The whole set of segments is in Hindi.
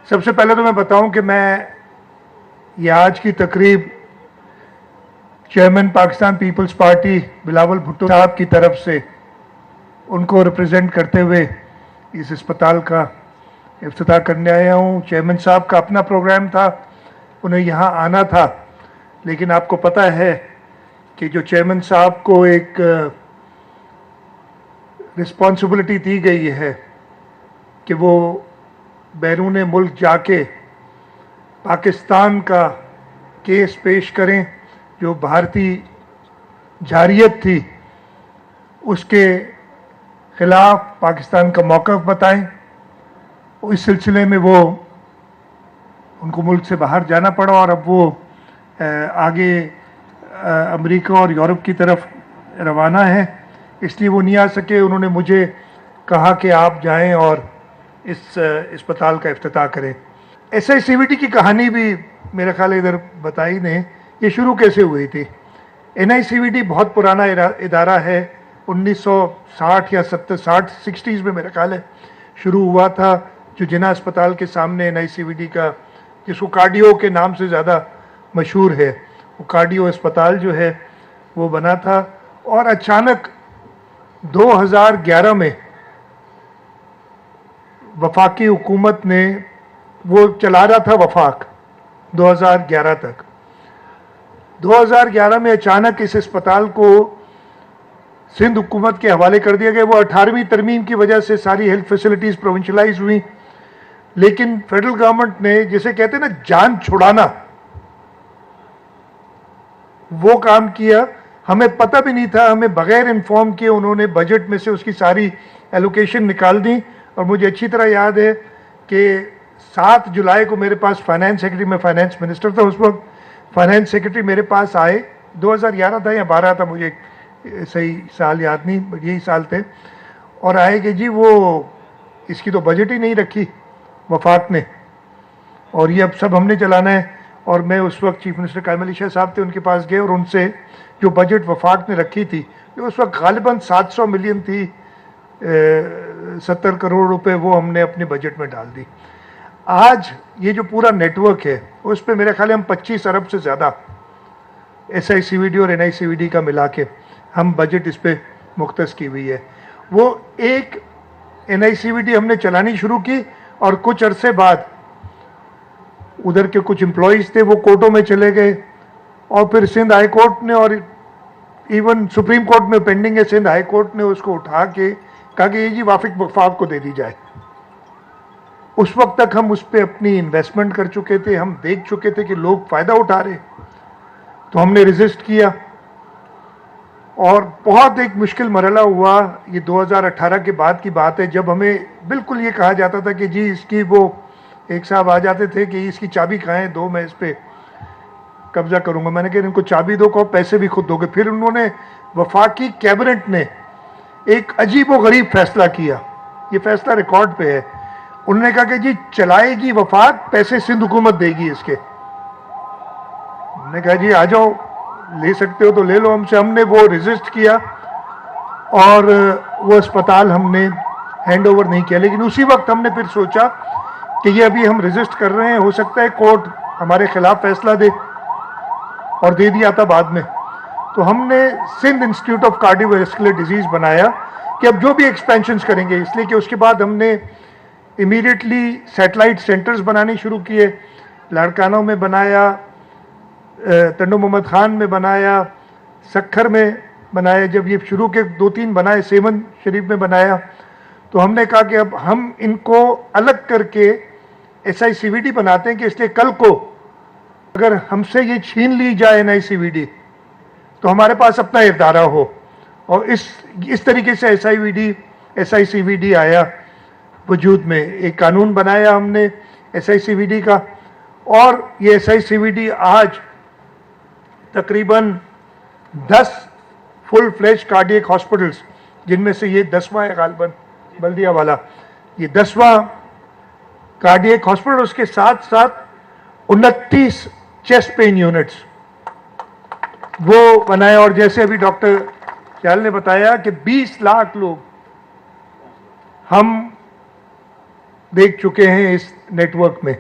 सबसे पहले तो मैं बताऊं कि मैं ये आज की तकरीब chairman Pakistan Peoples Party Bilawal Bhutto साहब की तरफ से उनको रिप्रेजेंट करते हुए इस अस्पताल का इफ्तिताह करने आया हूँ। चेयरमैन साहब का अपना प्रोग्राम था, उन्हें यहाँ आना था, लेकिन आपको पता है कि जो चेयरमैन साहब को एक रिस्पॉन्सिबिलिटी दी गई है कि वो बैरून मुल्क जाके पाकिस्तान का केस पेश करें, जो भारतीय जारियत थी उसके खिलाफ पाकिस्तान का मौक़िफ़ बताएं। इस सिलसिले में वो उनको मुल्क से बाहर जाना पड़ा और अब वो आगे अमेरिका और यूरोप की तरफ रवाना है, इसलिए वो नहीं आ सके। उन्होंने मुझे कहा कि आप जाएं और इस अस्पताल का इफ्तिताह करें। SICVD की कहानी भी मेरा ख्याल इधर बताई ने, ये शुरू कैसे हुई थी। NICVD बहुत पुराना इदारा है, 1960 या 60s में मेरा ख्याल है शुरू हुआ था, जो जिना अस्पताल के सामने NICVD का, जिसको कार्डियो के नाम से ज़्यादा मशहूर है, वो कार्डियो अस्पताल जो है वो बना था। और अचानक 2011 में वफाकी हुकूमत ने, वो चला रहा था वफाक 2011 तक, 2011 में अचानक इस अस्पताल को सिंध हुकूमत के हवाले कर दिया गया। वो 18वीं तरमीम की वजह से सारी हेल्थ फैसिलिटीज़ प्रोविंशलाइज हुई, लेकिन फेडरल गवर्नमेंट ने, जिसे कहते हैं ना जान छुड़ाना, वो काम किया। हमें पता भी नहीं था, हमें बगैर इन्फॉर्म किए उन्होंने बजट में से उसकी सारी एलोकेशन निकाल दी। और मुझे अच्छी तरह याद है कि 7 जुलाई को मेरे पास फाइनेंस सेक्रेटरी, मैं फाइनेंस मिनिस्टर था उस वक्त, फाइनेंस सेक्रेटरी मेरे पास आए, 2011 था या 12 था, मुझे सही साल याद नहीं, यही साल थे, और आए कि जी वो इसकी तो बजट ही नहीं रखी वफाक ने, और ये अब सब हमने चलाना है। और मैं उस वक्त चीफ मिनिस्टर कायम अली शाह साहब थे, उनके पास गए और उनसे जो बजट वफाक ने रखी थी, जो उस वक्त गालिबन 700 मिलियन थी, 70 करोड़ रुपए, वो हमने अपने बजट में डाल दी। आज ये जो पूरा नेटवर्क है उस पर मेरे ख्याल हम 25 अरब से ज़्यादा SICVD और NICVD का मिला के हम बजट इस पर मुख्तस की हुई है। वो एक NICVD हमने चलानी शुरू की और कुछ अरसे बाद उधर के कुछ एम्प्लॉयज़ थे वो कोर्टों में चले गए, और फिर सिंध हाई कोर्ट ने, और इवन सुप्रीम कोर्ट में पेंडिंग है, सिंध हाई कोर्ट ने उसको उठा के कहा कि ये जी वफाक को दे दी जाए। उस वक्त तक हम उस पर अपनी इन्वेस्टमेंट कर चुके थे, हम देख चुके थे कि लोग फ़ायदा उठा रहे, तो हमने रेजिस्ट किया और बहुत एक मुश्किल मरहला हुआ। ये 2018 के बाद की बात है, जब हमें बिल्कुल ये कहा जाता था कि जी इसकी, वो एक साहब आ जाते थे कि इसकी चाबी कहाँ है, दो, मैं इस पर कब्जा करूँगा। मैंने कहा इनको चाबी दो, को पैसे भी खुद दोगे। फिर उन्होंने, वफाकी कैबिनेट ने एक अजीब व गरीब फैसला किया, ये फैसला रिकॉर्ड पे है। उन्होंने कहा कि जी चलाएगी वफाक, पैसे सिंध हुकूमत देगी इसके। हमने कहा जी आ जाओ, ले सकते हो तो ले लो हमसे। हमने वो रेजिस्ट किया और वो अस्पताल हमने हैंड ओवर नहीं किया। लेकिन उसी वक्त हमने फिर सोचा कि ये अभी हम रेजिस्ट कर रहे हैं, हो सकता है कोर्ट हमारे खिलाफ फैसला दे, और दे दिया था बाद में। तो हमने Sindh institute of cardiovascular disease बनाया कि अब जो भी एक्सपेंशंस करेंगे, इसलिए कि उसके बाद हमने इमीडिएटली सैटेलाइट सेंटर्स बनाने शुरू किए। लाड़कानों में बनाया, टंडो मोहम्मद खान में बनाया, सक्खर में बनाया, जब ये शुरू के 2-3 बनाए, सेवन शरीफ में बनाया। तो हमने कहा कि अब हम इनको अलग करके SICVD बनाते हैं, कि इसलिए कल को अगर हमसे ये छीन ली जाए NICVD तो हमारे पास अपना इदारा हो। और इस तरीके से SICVD आया वजूद में। एक कानून बनाया हमने SICVD का, और ये SICVD आज तकरीबन 10 फुल फ्लेज कार्डियक हॉस्पिटल्स, जिनमें से ये 10वां है गालिबन बल्दिया वाला, ये 10वां कार्डियक हॉस्पिटल, उसके साथ साथ 29 चेस्ट पेन यूनिट्स वो बनाया। और जैसे अभी डॉक्टर चाल ने बताया कि 20 लाख लोग हम देख चुके हैं इस नेटवर्क में।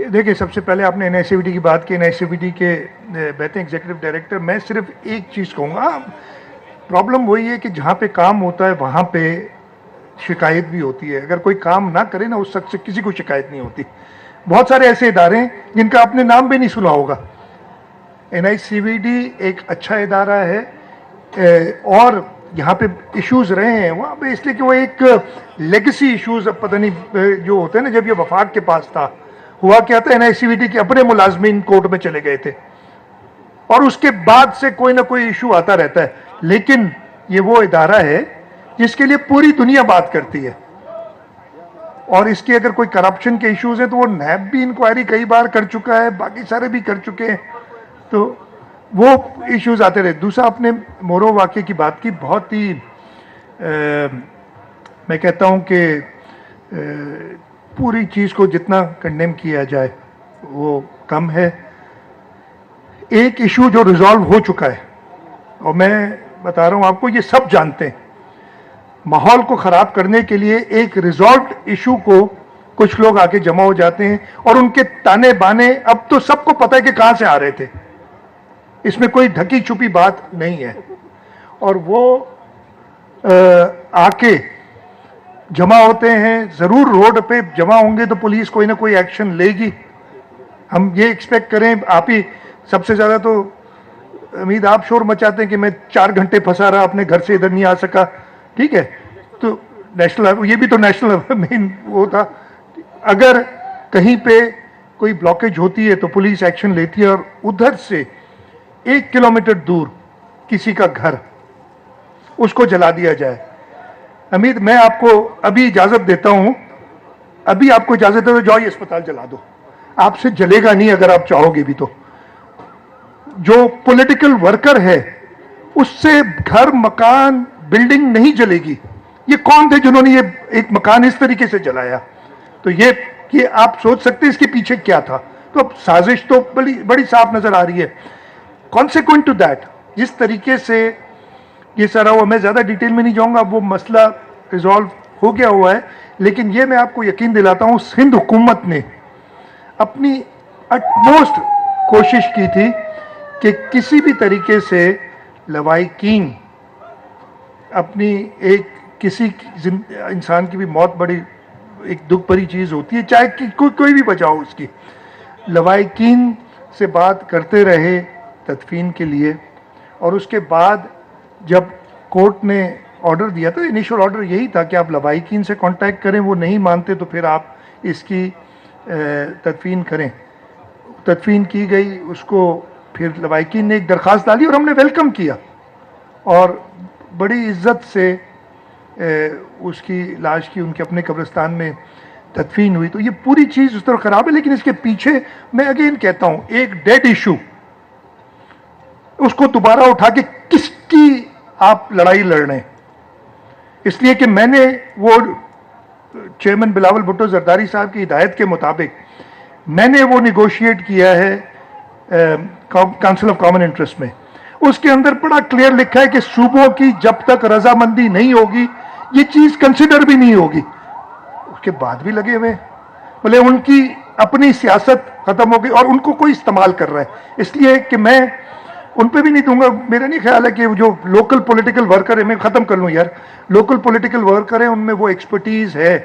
देखिए, सबसे पहले आपने एनआईसीवीटी की बात की। एनआईसीवीटी के बेहतर एग्जीक्यूटिव डायरेक्टर, मैं सिर्फ एक चीज़ कहूँगा, प्रॉब्लम वही है कि जहाँ पे काम होता है वहाँ पे शिकायत भी होती है। अगर कोई काम ना करे ना, उस शख्स से किसी को शिकायत नहीं होती। बहुत सारे ऐसे इदारे हैं जिनका आपने नाम भी नहीं सुना होगा। एनआईसीवीटी एक अच्छा इदारा है, और यहाँ पे इश्यूज रहे हैं वहाँ पे, इसलिए कि वो एक लेगेसी इश्यूज, अब पता नहीं जो होते हैं ना, जब ये वफाक के पास था, हुआ क्या था, एनआईसीवीटी के अपने मुलाजमीन कोर्ट में चले गए थे, और उसके बाद से कोई ना कोई इशू आता रहता है। लेकिन ये वो इदारा है जिसके लिए पूरी दुनिया बात करती है, और इसके अगर कोई करप्शन के इश्यूज हैं तो वो नैब भी इंक्वायरी कई बार कर चुका है, बाकी सारे भी कर चुके हैं, तो वो इश्यूज आते रहे। दूसरा, आपने मोरो वाक़े की बात की, बहुत ही मैं कहता हूँ कि पूरी चीज़ को जितना कंडेम किया जाए वो कम है। एक इशू जो रिजॉल्व हो चुका है, और मैं बता रहा हूँ आपको, ये सब जानते हैं, माहौल को ख़राब करने के लिए एक रिजॉल्व इशू को कुछ लोग आके जमा हो जाते हैं, और उनके ताने बाने अब तो सबको पता है कि कहाँ से आ रहे थे, इसमें कोई ढकी छुपी बात नहीं है। और वो आके जमा होते हैं, ज़रूर रोड पे जमा होंगे तो पुलिस कोई ना कोई एक्शन लेगी, हम ये एक्सपेक्ट करें। आप ही सबसे ज़्यादा तो उम्मीद आप शोर मचाते हैं कि मैं 4 घंटे फंसा रहा, अपने घर से इधर नहीं आ सका, ठीक है, तो नेशनल, ये भी तो नेशनल मेन वो था। अगर कहीं पे कोई ब्लॉकेज होती है तो पुलिस एक्शन लेती है, और उधर से 1 किलोमीटर दूर किसी का घर, उसको जला दिया जाए। अमित, मैं आपको अभी इजाज़त देता हूँ, अभी आपको इजाज़त दे दो, जाओ ये अस्पताल जला दो, आपसे जलेगा नहीं अगर आप चाहोगे भी तो। जो पॉलिटिकल वर्कर है उससे घर, मकान, बिल्डिंग नहीं जलेगी। ये कौन थे जिन्होंने ये एक मकान इस तरीके से जलाया? तो ये आप सोच सकते हैं इसके पीछे क्या था। तो अब साजिश तो बड़ी बड़ी साफ नजर आ रही है। कॉन्सिक्वेंट टू दैट, जिस तरीके से ये सारा हुआ, मैं ज़्यादा डिटेल में नहीं जाऊँगा, वो मसला रिजॉल्व हो गया हुआ है। लेकिन ये मैं आपको यकीन दिलाता हूँ, सिंध हुकूमत ने अपनी अटमोस्ट कोशिश की थी कि किसी भी तरीके से लवाहिकीन, अपनी एक किसी इंसान की भी मौत बड़ी एक दुख भरी चीज़ होती है, चाहे कि कोई भी वजह हो उसकी, लवाहिकीन से बात करते रहे तदफीन के लिए। और उसके बाद जब कोर्ट ने ऑर्डर दिया, तो इनिशियल ऑर्डर यही था कि आप लवाहिकीन से कांटेक्ट करें, वो नहीं मानते तो फिर आप इसकी तदफीन करें। तदफीन की गई, उसको फिर लवाहिकीन ने एक दरख्वास्त डाली और हमने वेलकम किया, और बड़ी इज्जत से उसकी लाश की उनके अपने कब्रिस्तान में तदफीन हुई। तो ये पूरी चीज़ उस तरह ख़राब है। लेकिन इसके पीछे मैं अगेन कहता हूँ, एक डेड इशू, उसको दोबारा उठा के किसकी आप लड़ाई लड़ रहे हैं? इसलिए कि मैंने वो चेयरमैन बिलावल भुट्टो जरदारी साहब की हिदायत के मुताबिक मैंने वो निगोशिएट किया है काउंसिल ऑफ कॉमन इंटरेस्ट में। उसके अंदर बड़ा क्लियर लिखा है कि सूबों की जब तक रजामंदी नहीं होगी ये चीज़ कंसिडर भी नहीं होगी। उसके बाद भी लगे हुए, बोले उनकी अपनी सियासत खत्म हो गई और उनको कोई इस्तेमाल कर रहा है। इसलिए कि मैं उन पे भी नहीं दूंगा। मेरा नहीं ख्याल है कि जो लोकल पॉलिटिकल वर्कर है, मैं ख़त्म कर लूँ यार, लोकल पॉलिटिकल वर्कर है उनमें वो एक्सपर्टीज़ है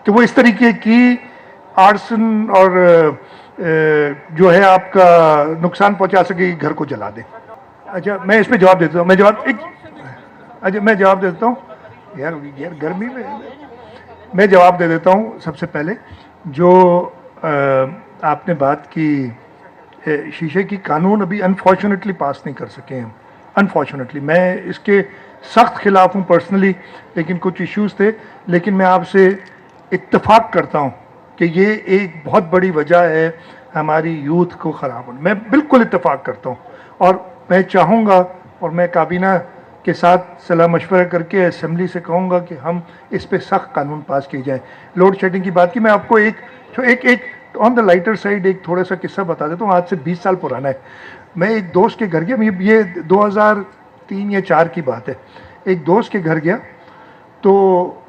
कि वो इस तरीके की आर्सन और जो है आपका नुकसान पहुंचा सके, घर को जला दे। अच्छा, मैं इस पे जवाब देता हूँ, मैं जवाब देता हूँ यार गर्मी में मैं जवाब दे देता हूँ। सबसे पहले जो आपने बात की, शीशे की कानून अभी अनफॉर्चुनेटली पास नहीं कर सके हैं। अनफॉर्चुनेटली मैं इसके सख्त खिलाफ हूँ पर्सनली, लेकिन कुछ इश्यूज थे। लेकिन मैं आपसे इत्तेफाक करता हूँ कि ये एक बहुत बड़ी वजह है हमारी यूथ को ख़राब होने। मैं बिल्कुल इत्तेफाक करता हूँ, और मैं चाहूँगा और मैं काबीना के साथ सलाह मशवरा करके असेंबली से कहूँगा कि हम इस पे सख्त कानून पास किए जाए। लोड शेडिंग की बात की, मैं आपको एक ऑन द लाइटर साइड एक थोड़ा सा किस्सा बता देता हूँ। आज से 20 साल पुराना है। मैं एक दोस्त के घर गया, ये 2003 या 4 की बात है। एक दोस्त के घर गया तो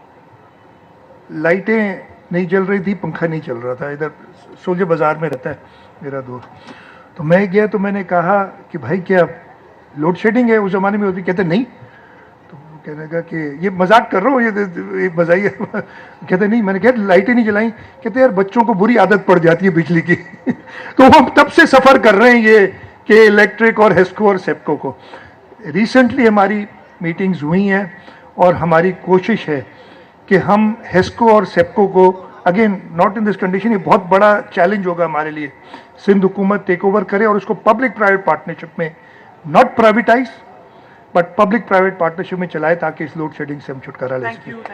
लाइटें नहीं जल रही थी, पंखा नहीं चल रहा था। इधर सोलजे बाज़ार में रहता है मेरा दोस्त। तो मैं गया तो मैंने कहा कि भाई क्या लोड शेडिंग है? उस ज़माने में होती, कहते नहीं। तो वो कहने लगा कि ये मजाक कर रहा हूँ, ये बजाइए। कहते नहीं। मैंने कहा लाइटें नहीं जलाई। कहते यार बच्चों को बुरी आदत पड़ जाती है बिजली की। तो हम तब से सफ़र कर रहे हैं ये कि इलेक्ट्रिक और हेस्को और सेप्को को। रिसेंटली हमारी मीटिंग्स हुई हैं और हमारी कोशिश है कि हम हेस्को और सेप्को को, again not in this condition, ये बहुत बड़ा चैलेंज होगा हमारे लिए, सिंध हुकूमत टेक ओवर करे और उसको पब्लिक प्राइवेट पार्टनरशिप में, not privatise but public private partnership में चलाए, ताकि इस लोड शेडिंग से हम छुटकारा ले सकें।